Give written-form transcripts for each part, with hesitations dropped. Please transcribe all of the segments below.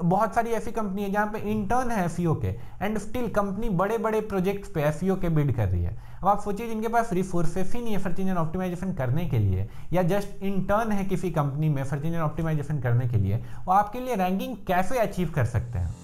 बहुत सारी ऐसी कंपनी है जहाँ पे इंटर्न है एसईओ के, एंड स्टिल कंपनी बड़े बड़े प्रोजेक्ट्स पे एसईओ के बिड कर रही है। अब आप सोचिए जिनके पास रिसोर्सेस ही नहीं है सर्च इंजन ऑप्टिमाइजेशन करने के लिए, या जस्ट इंटर्न है किसी कंपनी में सर्च इंजन ऑप्टिमाइजेशन करने के लिए, वो आपके लिए रैंकिंग कैसे अचीव कर सकते हैं।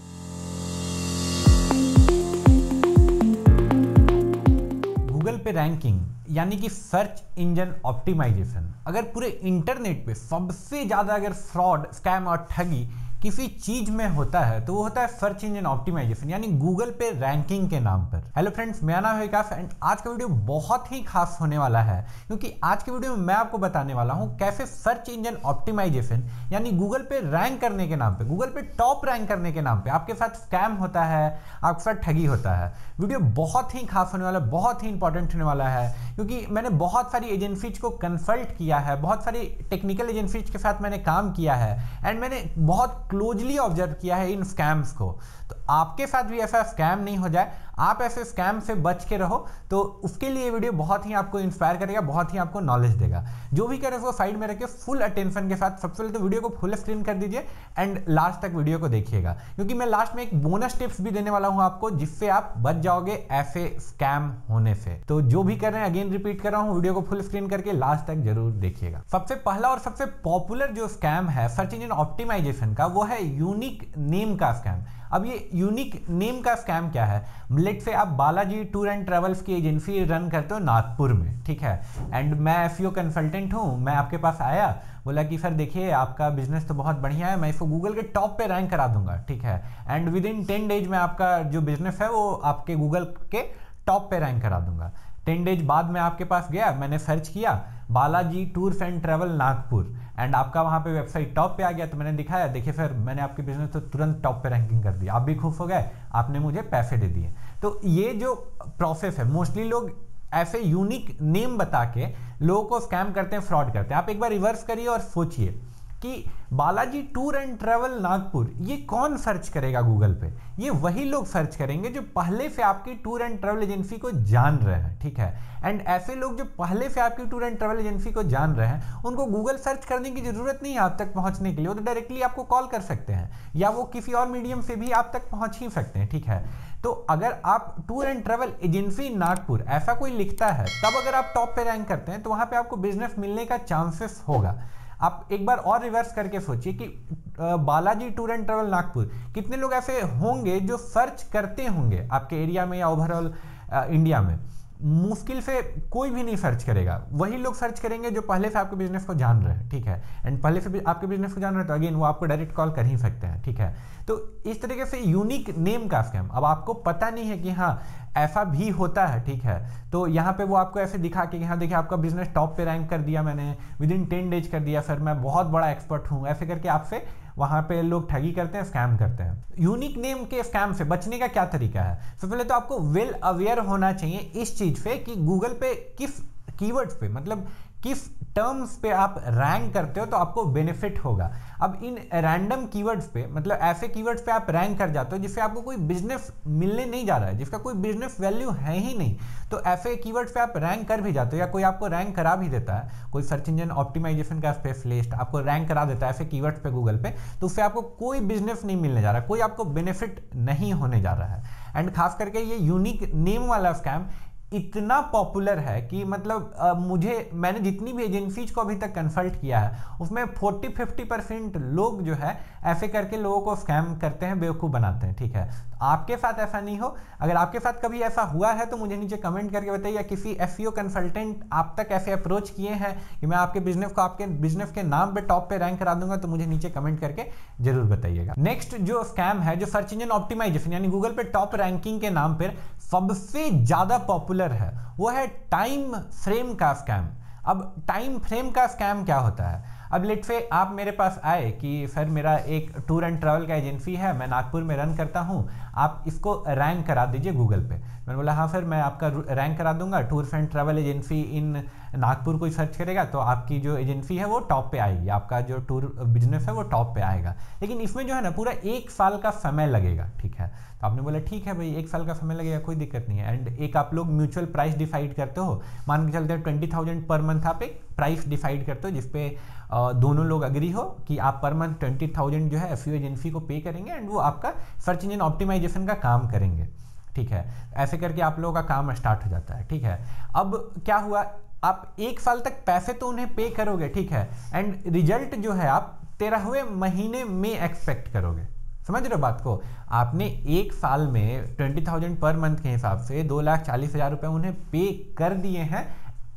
गूगल पे रैंकिंग यानी कि सर्च इंजन ऑप्टिमाइजेशन, अगर पूरे इंटरनेट पे सबसे ज़्यादा अगर फ्रॉड, स्कैम और ठगी किसी चीज में होता है तो वो होता है सर्च इंजन ऑप्टिमाइजेशन यानी गूगल पे रैंकिंग के नाम पर। हेलो फ्रेंड्स, मेरा नाम है विकास एंड आज का वीडियो बहुत ही खास होने वाला है, क्योंकि आज के वीडियो में मैं आपको बताने वाला हूं कैसे सर्च इंजन ऑप्टिमाइजेशन यानी गूगल पे रैंक करने के नाम पे, गूगल पे टॉप रैंक करने के नाम पे आपके साथ स्कैम होता है, आपके साथ ठगी होता है। वीडियो बहुत ही खास होने वाला है, बहुत ही इंपॉर्टेंट होने वाला है, क्योंकि मैंने बहुत सारी एजेंसीज को कंसल्ट किया है, बहुत सारी टेक्निकल एजेंसीज के साथ मैंने काम किया है एंड मैंने बहुत क्लोजली ऑब्जर्व किया है इन स्कैम्स को। तो आपके साथ भी ऐसा स्कैम नहीं हो जाए, आप ऐसे स्कैम से बच के रहो, तो उसके लिए वीडियो बहुत ही आपको इंस्पायर करेगा, बहुत ही आपको नॉलेज देगा। जो भी करें वो साइड में रख के फुल अटेंशन के साथ सबसे पहले तो वीडियो को फुल स्क्रीन कर दीजिए एंड लास्ट तक वीडियो को देखिएगा, क्योंकि मैं लास्ट में एक बोनस टिप्स भी देने वाला हूं आपको, जिससे आप बच जाओगे ऐसे स्कैम होने से। तो जो भी कर रहे हैं, अगेन रिपीट कर रहा हूं, वीडियो को फुल स्क्रीन करके लास्ट तक जरूर देखिएगा। सबसे पहला और सबसे पॉपुलर जो स्कैम है सर्च इंजन ऑप्टिमाइजेशन का, वो है यूनिक नेम का स्कैम। अब ये यूनिक नेम का स्कैम क्या है, लेट से आप बालाजी टूर एंड ट्रेवल्स की एजेंसी रन करते हो नागपुर में, ठीक है, एंड मैं एसईओ कंसल्टेंट हूँ, मैं आपके पास आया, बोला कि सर देखिए आपका बिजनेस तो बहुत बढ़िया है, मैं इसको गूगल के टॉप पे रैंक करा दूंगा, ठीक है, एंड विद इन 10 डेज में आपका जो बिजनेस है वो आपके गूगल के टॉप पे रैंक करा दूंगा। 10 डेज बाद में आपके पास गया, मैंने सर्च किया Balaji tours and travel Nagpur and आपका वहाँ पे वेबसाइट टॉप पे आ गया, तो मैंने दिखाया, देखिए सर मैंने आपके बिजनेस तो तुरंत टॉप पे रैंकिंग कर दिया, आप भी खुश हो गए, आपने मुझे पैसे दे दिए। तो ये जो प्रोसेस है, मोस्टली लोग ऐसे यूनिक नेम बता के लोगों को स्कैम करते हैं, फ्रॉड करते हैं। आप एक बार रिवर्स करिए और सोचिए कि Balaji tour and travel Nagpur ये कौन सर्च करेगा गूगल पे, ये वही लोग सर्च करेंगे जो पहले से आपकी टूर एंड ट्रैवल एजेंसी को जान रहे हैं, ठीक है, एंड ऐसे लोग जो पहले से आपकी टूर एंड ट्रैवल एजेंसी को जान रहे हैं उनको गूगल सर्च करने की जरूरत नहीं है आप तक पहुंचने के लिए, वो तो डायरेक्टली आपको कॉल कर सकते हैं या वो किसी और मीडियम से भी आप तक पहुंच ही सकते हैं, ठीक है। तो अगर आप tour and travel agency Nagpur ऐसा कोई लिखता है, तब अगर आप टॉप पे रैंक करते हैं तो वहां पे आपको बिजनेस मिलने का चांसेस होगा। आप एक बार और रिवर्स करके सोचिए कि Balaji tour and travel Nagpur कितने लोग ऐसे होंगे जो सर्च करते होंगे आपके एरिया में या ओवरऑल इंडिया में। मुश्किल से कोई भी नहीं सर्च करेगा, वही लोग सर्च करेंगे जो पहले से आपके बिजनेस को जान रहे हैं, ठीक है, एंड पहले से आपके बिजनेस को जान रहे हैं तो अगेन वो आपको डायरेक्ट कॉल कर ही सकते हैं, ठीक है। तो इस तरीके से यूनिक नेम का स्कैम, अब आपको पता नहीं है कि हाँ ऐसा भी होता है, ठीक है, तो यहाँ पे वो आपको ऐसे दिखा के हाँ देखिए आपका बिजनेस टॉप पे रैंक कर दिया मैंने, विद इन 10 डेज कर दिया सर, मैं बहुत बड़ा एक्सपर्ट हूँ, ऐसे करके आपसे वहां पे लोग ठगी करते हैं, स्कैम करते हैं। यूनिक नेम के स्कैम से बचने का क्या तरीका है? सबसे पहले तो आपको वेल अवेयर होना चाहिए इस चीज पे कि गूगल पे किस कीवर्ड्स पे, मतलब किस टर्म्स पे आप रैंक करते हो तो आपको बेनिफिट होगा। अब इन रैंडम कीवर्ड्स पे, मतलब ऐसे कीवर्ड्स पे आप रैंक कर जाते हो जिससे आपको कोई बिजनेस मिलने नहीं जा रहा है, जिसका कोई बिजनेस वैल्यू है ही नहीं, तो ऐसे कीवर्ड्स पे आप रैंक कर भी जाते हो या कोई आपको रैंक करा भी देता है, कोई सर्च इंजन ऑप्टिमाइजेशन का स्पेशलिस्ट आपको रैंक करा देता है ऐसे कीवर्ड्स पे गूगल पे, तो उससे आपको कोई बिजनेस नहीं मिलने जा रहा, कोई आपको बेनिफिट नहीं होने जा रहा है। एंड खास करके ये यूनिक नेम वाला स्कैम इतना पॉपुलर है कि मतलब मैंने जितनी भी एजेंसीज को अभी तक कंसल्ट किया है उसमें 40-50% लोग जो है ऐसे करके लोगों को स्कैम करते हैं, बेवकूफ़ बनाते हैं, ठीक है। आपके साथ ऐसा नहीं हो, अगर आपके साथ कभी ऐसा हुआ है तो मुझे नीचे कमेंट करके बताइए, या किसी एसईओ कंसल्टेंट आप तक ऐसे अप्रोच किए हैं कि मैं आपके बिजनेस को आपके बिजनेस के नाम पे टॉप पे रैंक करा दूंगा, तो मुझे नीचे कमेंट करके जरूर बताइएगा। नेक्स्ट जो स्कैम है, जो सर्च इंजन ऑप्टिमाइजेशन यानी गूगल पे टॉप रैंकिंग के नाम पर सबसे ज्यादा पॉपुलर है, वो है टाइम फ्रेम का स्कैम। अब टाइम फ्रेम का स्कैम क्या होता है? अब लेट से आप मेरे पास आए कि सर मेरा एक टूर एंड ट्रैवल का एजेंसी है, मैं नागपुर में रन करता हूं, आप इसको रैंक करा दीजिए गूगल पे। मैंने बोला हाँ सर मैं आपका रैंक करा दूंगा, टूर एंड ट्रैवल एजेंसी इन नागपुर कोई सर्च करेगा तो आपकी जो एजेंसी है वो टॉप पे आएगी, आपका जो टूर बिजनेस है वो टॉप पे आएगा, लेकिन इसमें जो है ना पूरा 1 साल का समय लगेगा, ठीक है। तो आपने बोला ठीक है भाई 1 साल का समय लगेगा, कोई दिक्कत नहीं है। एंड एक आप लोग म्यूचुअल प्राइस डिसाइड करते हो, मान के चलते हैं 20,000 पर मंथ आप एक प्राइस डिसाइड करते हो जिसपे दोनों लोग अग्री हो कि आप पर मंथ 20,000 जो है एसईओ एजेंसी को पे करेंगे एंड वो आपका सर्च इंजन ऑप्टिमाइजेशन का काम करेंगे, ठीक है। ऐसे करके आप लोगों का काम स्टार्ट हो जाता है, ठीक है। अब क्या हुआ, आप 1 साल तक पैसे तो उन्हें पे करोगे, ठीक है, एंड रिजल्ट जो है आप 13वें महीने में एक्सपेक्ट करोगे। समझ रहे हो बात को? आपने 1 साल में 20,000 पर मंथ के हिसाब से 2,40,000 रुपये उन्हें पे कर दिए हैं,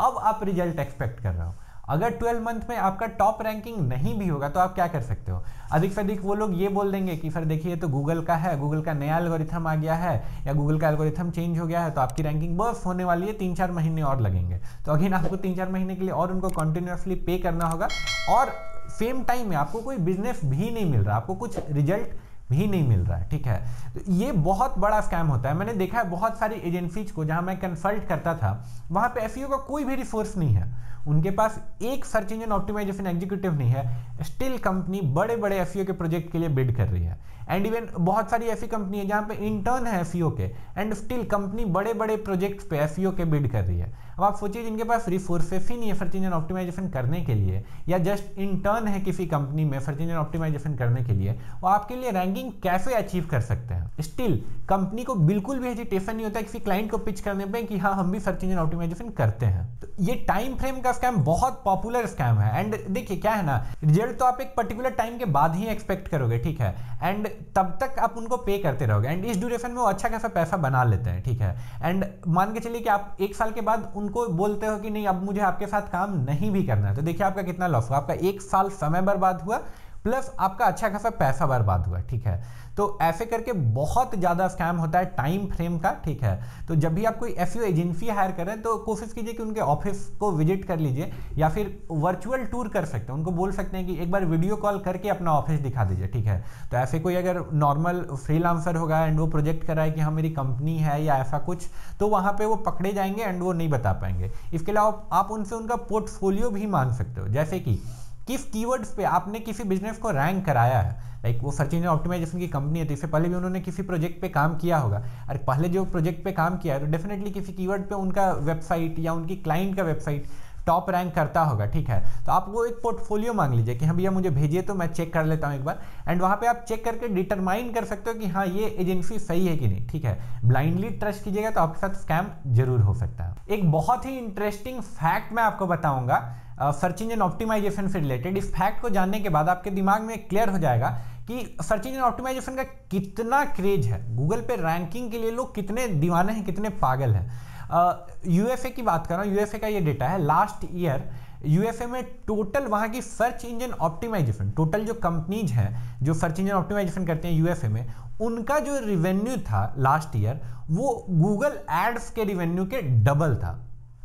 अब आप रिजल्ट एक्सपेक्ट कर रहे हो। अगर 12 मंथ में आपका टॉप रैंकिंग नहीं भी होगा तो आप क्या कर सकते हो, अधिक से अधिक वो लोग ये बोल देंगे कि सर देखिए तो गूगल का है, गूगल का नया एल्गोरिथम आ गया है या गूगल का एल्गोरिथम चेंज हो गया है तो आपकी रैंकिंग बर्स्ट होने वाली है, 3-4 महीने और लगेंगे। तो अगेन आपको 3-4 महीने के लिए और उनको कंटिन्यूसली पे करना होगा और सेम टाइम में आपको कोई बिजनेस भी नहीं मिल रहा, आपको कुछ रिजल्ट भी नहीं मिल रहा है, ठीक है। तो ये बहुत बड़ा स्कैम होता है। मैंने देखा है बहुत सारी एजेंसीज को जहां मैं कंसल्ट करता था, वहां पे एसईओ का कोई भी रिसोर्स नहीं है, उनके पास एक सर्च इंजन ऑप्टिमाइजेशन एग्जीक्यूटिव नहीं है, स्टिल कंपनी बड़े बड़े एसईओ के प्रोजेक्ट के लिए बिड कर रही है। एंड इवन बहुत सारी ऐसी कंपनी है जहां पे इंटर्न है एसईओ के एंड स्टिल कंपनी बड़े बड़े प्रोजेक्ट्स पे एसईओ के बिड कर रही है। अब आप सोचिए जिनके पास रिसोर्सेस ही नहीं है सर्च इंजन ऑप्टिमाइजेशन करने के लिए या जस्ट इंटर्न है किसी कंपनी में सर्च इंजन ऑप्टिमाइजेशन करने के लिए, वो आपके लिए रैंकिंग कैसे अचीव कर सकते हैं। स्टिल कंपनी को बिल्कुल भी हेजिटेशन नहीं होता किसी क्लाइंट को पिच करने पे कि हाँ हम भी सर्च इंजन ऑप्टिमाइजेशन करते हैं। तो ये टाइम फ्रेम का स्कैम बहुत पॉपुलर स्कैम है। एंड देखिए क्या है ना, रिजल्ट तो आप एक पर्टिकुलर टाइम के बाद ही एक्सपेक्ट करोगे, ठीक है, एंड तब तक आप उनको पे करते रहोगे एंड इस ड्यूरेशन में वो अच्छा खासा पैसा बना लेते हैं, ठीक है। एंड मान के चलिए कि आप 1 साल के बाद उनको बोलते हो कि नहीं अब मुझे आपके साथ काम नहीं भी करना है, तो देखिए आपका कितना लॉस हुआ, आपका 1 साल समय बर्बाद हुआ प्लस आपका अच्छा खासा पैसा बर्बाद हुआ, ठीक है। तो ऐसे करके बहुत ज़्यादा स्कैम होता है टाइम फ्रेम का, ठीक है। तो जब भी आप कोई एसईओ एजेंसी हायर करें तो कोशिश कीजिए कि उनके ऑफिस को विजिट कर लीजिए या फिर वर्चुअल टूर कर सकते हैं, उनको बोल सकते हैं कि एक बार वीडियो कॉल करके अपना ऑफिस दिखा दीजिए, ठीक है। तो ऐसे कोई अगर नॉर्मल फ्रीलांसर होगा एंड वो प्रोजेक्ट कर रहा है कि हाँ मेरी कंपनी है या ऐसा कुछ, तो वहाँ पर वो पकड़े जाएंगे एंड वो नहीं बता पाएंगे। इसके अलावा आप उनसे उनका पोर्टफोलियो भी मांग सकते हो, जैसे कि किस कीवर्ड्स पे आपने किसी बिजनेस को रैंक कराया है। लाइक वो सर्च इंजन ऑप्टिमाइजेशन की कंपनी है तो इससे पहले भी उन्होंने किसी प्रोजेक्ट पे काम किया होगा, और पहले जो प्रोजेक्ट पे काम किया है तो डेफिनेटली किसी कीवर्ड पे उनका वेबसाइट या उनकी क्लाइंट का वेबसाइट टॉप रैंक करता होगा, ठीक है। तो आप वो एक पोर्टफोलियो मांग लीजिए कि हाँ भैया मुझे भेजिए तो मैं चेक कर लेता हूँ एक बार, एंड वहाँ पे आप चेक करके डिटरमाइन कर सकते हो कि हाँ ये एजेंसी सही है कि नहीं, ठीक है। ब्लाइंडली ट्रस्ट कीजिएगा तो आपके साथ स्कैम जरूर हो सकता है। एक बहुत ही इंटरेस्टिंग फैक्ट मैं आपको बताऊंगा सर्च इंजन ऑप्टिमाइजेशन से रिलेटेड। इस फैक्ट को जानने के बाद आपके दिमाग में क्लियर हो जाएगा कि सर्च इंजन ऑप्टिमाइजेशन का कितना क्रेज है, गूगल पे रैंकिंग के लिए लोग कितने दीवाने हैं, कितने पागल हैं। यूएसए की बात कर रहा हूँ, यूएसए का ये डेटा है, लास्ट ईयर यूएसए में टोटल वहाँ की सर्च इंजन ऑप्टिमाइजेशन, टोटल जो कंपनीज हैं जो सर्च इंजन ऑप्टिमाइजेशन करते हैं यूएसए में, उनका जो रिवेन्यू था लास्ट ईयर वो गूगल एड्स के रिवेन्यू के डबल था।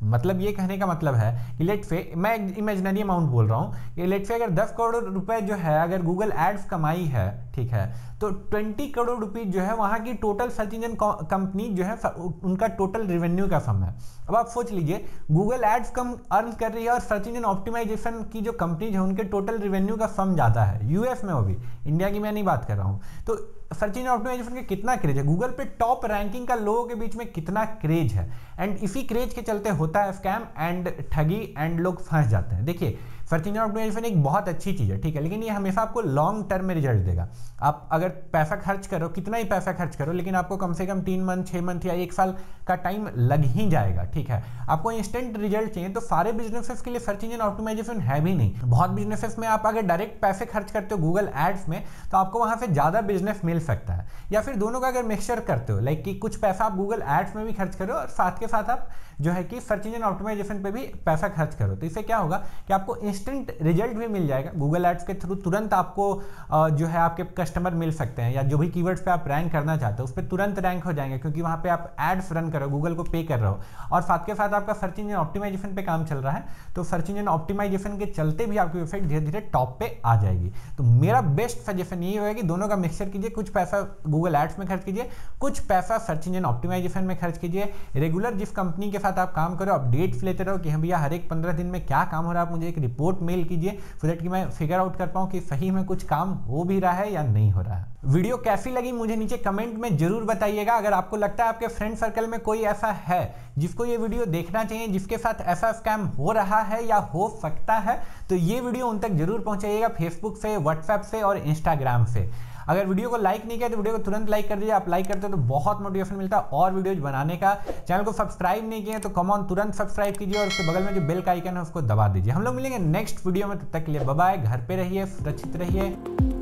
मतलब ये कहने का मतलब है कि लेट से, मैं इमेजिनरी अमाउंट बोल रहा हूँ कि लेट से अगर 10 करोड़ रुपए जो है अगर गूगल एड्स कमाई है, ठीक है, तो 20 करोड़ रुपीज जो है वहाँ की टोटल सर्च इंजन कंपनी जो है उनका टोटल रेवेन्यू का सम है। अब आप सोच लीजिए गूगल एड्स कम अर्न कर रही है और सर्च इंजन ऑप्टिमाइजेशन की जो कंपनीज है उनके टोटल रेवेन्यू का सम ज़्यादा है यूएस में, वो भी इंडिया की मैं नहीं बात कर रहा हूँ। तो सर्च इंजन ऑप्टिमाइजेशन का कितना क्रेज है, गूगल पे टॉप रैंकिंग का लोगों के बीच में कितना क्रेज है, एंड इसी क्रेज के चलते होता है स्कैम एंड ठगी एंड लोग फंस जाते हैं। देखिए सर्च इंजन ऑप्टिमाइजेशन एक बहुत अच्छी चीज़ है, ठीक है, लेकिन ये हमेशा आपको लॉन्ग टर्म में रिजल्ट देगा। आप अगर पैसा खर्च करो, कितना ही पैसा खर्च करो, लेकिन आपको कम से कम 3 मंथ 6 मंथ या 1 साल का टाइम लग ही जाएगा, ठीक है। आपको इंस्टेंट रिजल्ट चाहिए तो सारे बिजनेसेस के लिए सर्च इंजन ऑप्टिमाइजेशन है भी नहीं। बहुत बिजनेसेस में आप अगर डायरेक्ट पैसे खर्च करते हो गूगल एड्स में तो आपको वहाँ से ज़्यादा बिजनेस मिल सकता है, या फिर दोनों का अगर मिक्सचर करते हो, लाइक कि कुछ पैसा आप गूगल एड्स में भी खर्च करो और साथ के साथ आप जो है कि सर्च इंजन ऑप्टिमाइजेशन पे भी पैसा खर्च करो, तो इससे क्या होगा कि आपको इंस्टेंट रिजल्ट भी मिल जाएगा। गूगल एड्स के थ्रू तुरंत आपको जो है आपके कस्टमर मिल सकते हैं, या जो भी कीवर्ड्स पे आप रैंक करना चाहते हो उस पर तुरंत रैंक हो जाएंगे क्योंकि वहाँ पे आप एड्स रन करो, गूगल को पे कर रहे हो, और साथ के साथ आपका सर्च इंजन ऑप्टिमाइजेशन पे काम चल रहा है, तो सर्च इंजन ऑप्टिमाइजेशन के चलते भी आपकी वेबसाइट धीरे धीरे टॉप पे आ जाएगी। तो मेरा बेस्ट सजेशन यही होगा कि दोनों का मिक्सचर कीजिए, कुछ पैसा गूगल एड्स में खर्च कीजिए, कुछ पैसा सर्च इंजन ऑप्टिमाइजेशन में खर्च कीजिए। रेगुलर जिस कंपनी के साथ आप काम करो अपडेट्स लेते रहो कि हाँ भैया हर एक 15 दिन में क्या काम हो रहा है, आप मुझे एक रिपोर्ट मेल कीजिए सो दैट कि मैं फिगर आउट कर पाऊँ कि सही में कुछ काम हो भी रहा है या नहीं हो रहा है। वीडियो कैसी लगी मुझे नीचे कमेंट में जरूर बताइएगा। अगर आपको लगता है आपके फ्रेंड सर्कल में कोई ऐसा है जिसको ये वीडियो देखना चाहिए, जिसके साथ ऐसा स्कैम हो रहा है या हो सकता है, तो ये वीडियो उन तक जरूर पहुंचाइएगा, फेसबुक से, व्हाट्सएप से और इंस्टाग्राम से। अगर वीडियो को लाइक नहीं किया तो वीडियो को तुरंत लाइक कर दीजिए, आप लाइक करते हो तो बहुत मोटिवेशन मिलता है और वीडियोज बनाने का। चैनल को सब्सक्राइब नहीं किए तो कम ऑन तुरंत सब्सक्राइब कीजिए और उसके बगल में जो बेल का आइकन है उसको दबा दीजिए। हम लोग मिलेंगे नेक्स्ट वीडियो में, तब तक के लिए बाय बाय, घर पे रहिए, सुरक्षित रहिए।